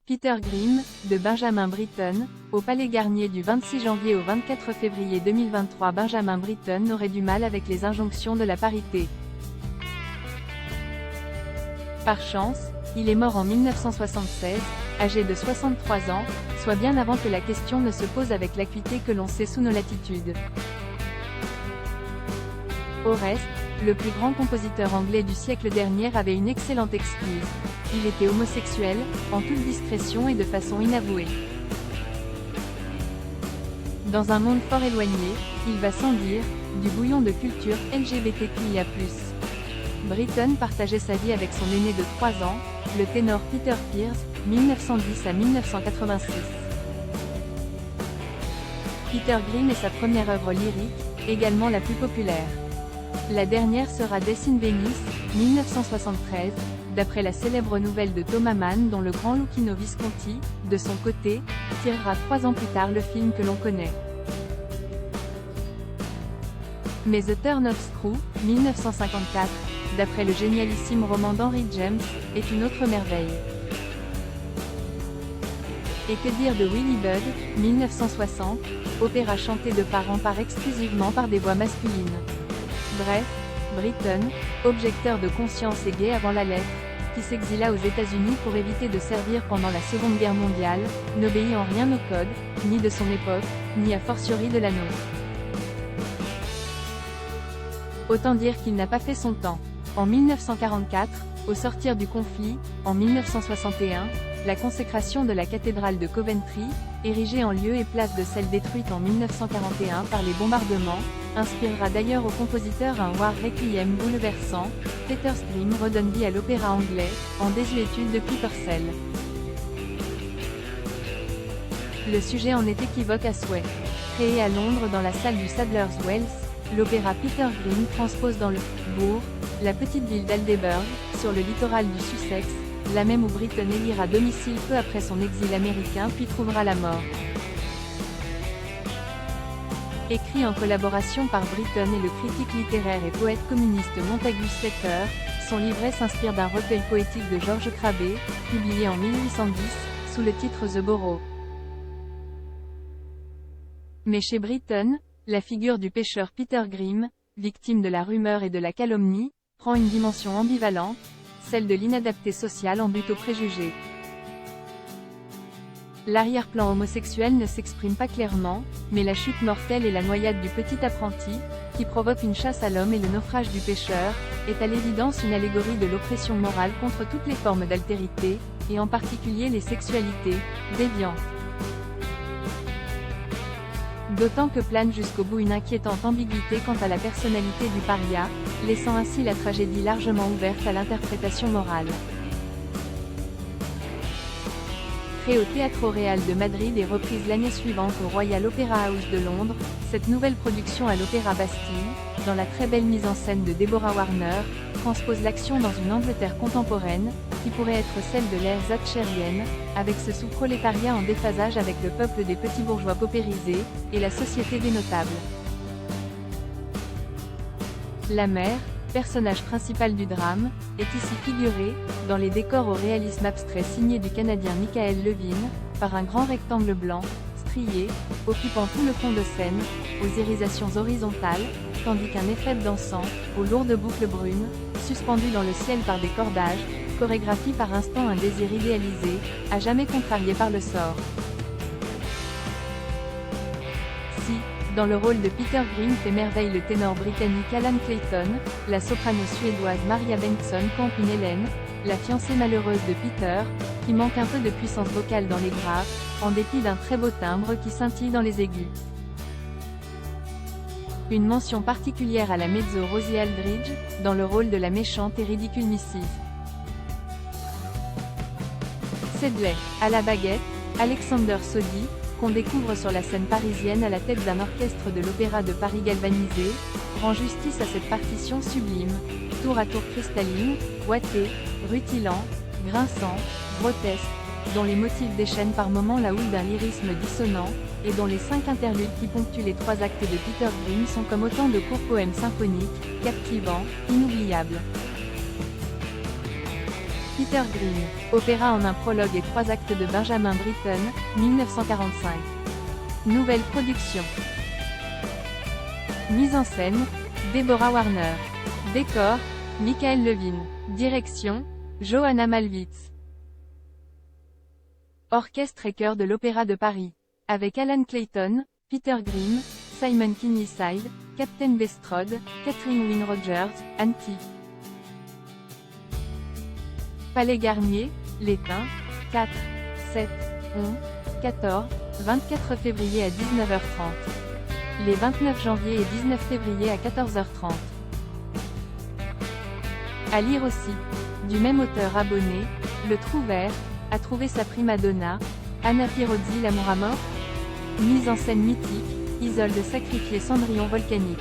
Peter Grimm, de Benjamin Britten, au Palais Garnier du 26 janvier au 24 février 2023. Benjamin Britten aurait du mal avec les injonctions de la parité. Par chance, il est mort en 1976, âgé de 63 ans, soit bien avant que la question ne se pose avec l'acuité que l'on sait sous nos latitudes. Au reste, le plus grand compositeur anglais du siècle dernier avait une excellente excuse. Il était homosexuel, en toute discrétion et de façon inavouée. Dans un monde fort éloigné, il va sans dire, du bouillon de culture LGBTQIA+. Britten partageait sa vie avec son aîné de 3 ans, le ténor Peter Pears, 1910 à 1986. Peter Grimm est sa première œuvre lyrique, également la plus populaire. La dernière sera Death in Venice, 1973, d'après la célèbre nouvelle de Thomas Mann dont le grand Luchino Visconti, de son côté, tirera 3 ans plus tard le film que l'on connaît. Mais The Turn of Screw, 1954, d'après le génialissime roman d'Henry James, est une autre merveille. Et que dire de Willie Budd, 1960, opéra chanté de part en part exclusivement par des voix masculines. Bref, Britten, objecteur de conscience et gay avant la lettre, qui s'exila aux États-Unis pour éviter de servir pendant la Seconde Guerre mondiale, n'obéit en rien au code, ni de son époque, ni a fortiori de la nôtre. Autant dire qu'il n'a pas fait son temps. En 1944, au sortir du conflit, en 1961, la consécration de la cathédrale de Coventry, érigée en lieu et place de celle détruite en 1941 par les bombardements, inspirera d'ailleurs au compositeur un War Requiem bouleversant. Peter Grimm redonne vie à l'opéra anglais, en désuétude depuis Purcell. Le sujet en est équivoque à souhait. Créé à Londres dans la salle du Sadler's Wells, l'opéra Peter Grimm transpose dans le bourg, la petite ville d'Aldeburgh, sur le littoral du Sussex, la même où Britten élira domicile peu après son exil américain puis trouvera la mort. Écrit en collaboration par Britten et le critique littéraire et poète communiste Montagu Slater, son livret s'inspire d'un recueil poétique de Georges Crabbe, publié en 1810, sous le titre The Borough. Mais chez Britten, la figure du pêcheur Peter Grimm, victime de la rumeur et de la calomnie, prend une dimension ambivalente, celle de l'inadapté social en butte aux préjugés. L'arrière-plan homosexuel ne s'exprime pas clairement, mais la chute mortelle et la noyade du petit apprenti, qui provoque une chasse à l'homme et le naufrage du pêcheur, est à l'évidence une allégorie de l'oppression morale contre toutes les formes d'altérité, et en particulier les sexualités déviantes. D'autant que plane jusqu'au bout une inquiétante ambiguïté quant à la personnalité du paria, laissant ainsi la tragédie largement ouverte à l'interprétation morale. Créée au Teatro Real de Madrid et reprise l'année suivante au Royal Opera House de Londres, cette nouvelle production à l'Opéra Bastille, dans la très belle mise en scène de Deborah Warner, transpose l'action dans une Angleterre contemporaine, qui pourrait être celle de l'ère thatchérienne, avec ce sous-prolétariat en déphasage avec le peuple des petits bourgeois paupérisés, et la société des notables. La mère, personnage principal du drame, est ici figurée, dans les décors au réalisme abstrait signé du Canadien Michael Levine, par un grand rectangle blanc, strié, occupant tout le fond de scène, aux irisations horizontales, tandis qu'un éphèbe dansant, aux lourdes boucles brunes, suspendu dans le ciel par des cordages, chorégraphie par instant un désir idéalisé, à jamais contrarié par le sort. Si, dans le rôle de Peter Grimm fait merveille le ténor britannique Alan Clayton, la soprano suédoise Maria Bengtsson campe une Hélène, la fiancée malheureuse de Peter, qui manque un peu de puissance vocale dans les graves, en dépit d'un très beau timbre qui scintille dans les aigus. Une mention particulière à la mezzo Rosie Aldridge, dans le rôle de la méchante et ridicule Mrs. Sedley. À la baguette, Alexander Sodi, qu'on découvre sur la scène parisienne à la tête d'un orchestre de l'Opéra de Paris galvanisé, rend justice à cette partition sublime, tour à tour cristalline, ouatée, rutilant, grinçant, grotesque, dont les motifs déchaînent par moments la houle d'un lyrisme dissonant, et dont les 5 interludes qui ponctuent les 3 actes de Peter Grimm sont comme autant de courts poèmes symphoniques, captivants, inoubliables. Peter Grimm. Opéra en un prologue et 3 actes de Benjamin Britten, 1945. Nouvelle production. Mise en scène, Deborah Warner. Décor, Michael Levine. Direction, Johanna Malwitz. Orchestre et chœur de l'Opéra de Paris. Avec Alan Clayton, Peter Grimm, Simon Kinneyside, Captain Bestrode, Catherine Wynne Rogers, Antti. Palais Garnier, l'Étain, 4, 7, 11, 14, 24 février à 19h30. Les 29 janvier et 19 février à 14h30. À lire aussi. Du même auteur abonné, Le Trouvert, a trouvé sa prima donna, Anna Pirozzi l'amour à mort. Mise en scène mythique, Isolde sacrifiée Cendrillon volcanique.